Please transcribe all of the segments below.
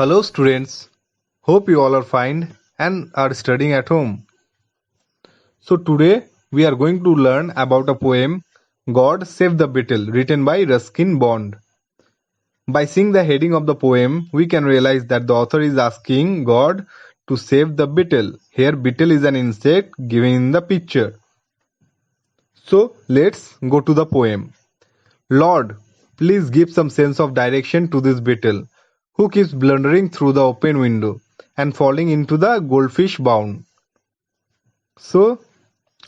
Hello students, hope you all are fine and are studying at home. So today we are going to learn about a poem God Save the Beetle written by Ruskin Bond. By seeing the heading of the poem, we can realize that the author is asking God to save the beetle. Here beetle is an insect given in the picture. So let's go to the poem. Lord, please give some sense of direction to this beetle, who keeps blundering through the open window and falling into the goldfish bound. So,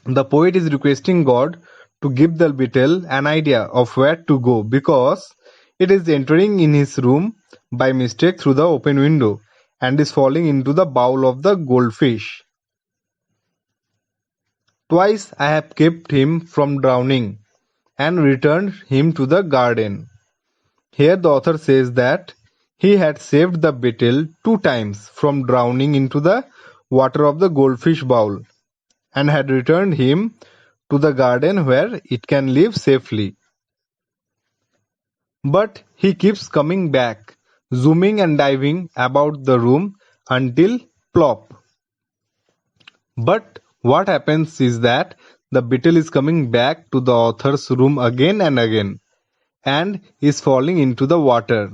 the poet is requesting God to give the beetle an idea of where to go because it is entering in his room by mistake through the open window and is falling into the bowl of the goldfish. Twice I have kept him from drowning and returned him to the garden. Here the author says that he had saved the beetle 2 times from drowning into the water of the goldfish bowl and had returned him to the garden where it can live safely. But he keeps coming back, zooming and diving about the room until plop. But what happens is that the beetle is coming back to the author's room again and again and is falling into the water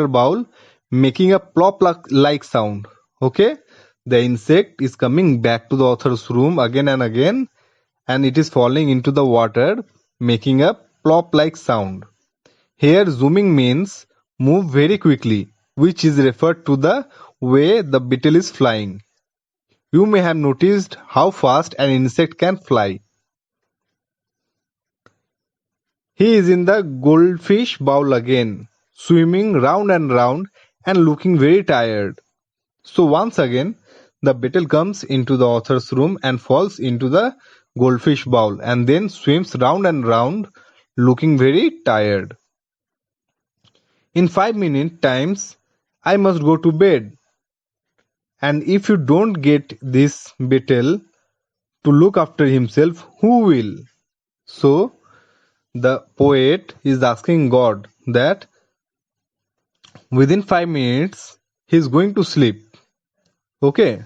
bowl, making a plop like sound. Okay, the insect is coming back to the author's room again and again and it is falling into the water, making a plop like sound. Here zooming means move very quickly, which is referred to the way the beetle is flying. You may have noticed how fast an insect can fly. He is in the goldfish bowl again, swimming round and looking very tired. So once again, the beetle comes into the author's room and falls into the goldfish bowl and then swims round and round, looking very tired. In 5 minutes times, I must go to bed. And if you don't get this beetle to look after himself, who will? So, the poet is asking God that within 5 minutes he is going to sleep. Okay?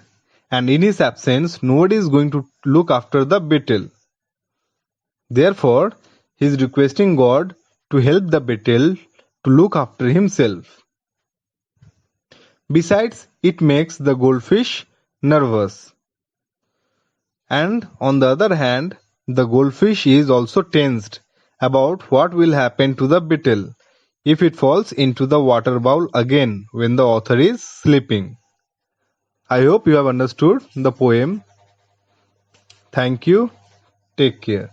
And in his absence, nobody is going to look after the beetle. Therefore, he is requesting God to help the beetle to look after himself. Besides, it makes the goldfish nervous. And on the other hand, the goldfish is also tensed about what will happen to the beetle if it falls into the water bowl again when the author is sleeping. I hope you have understood the poem. Thank you. Take care.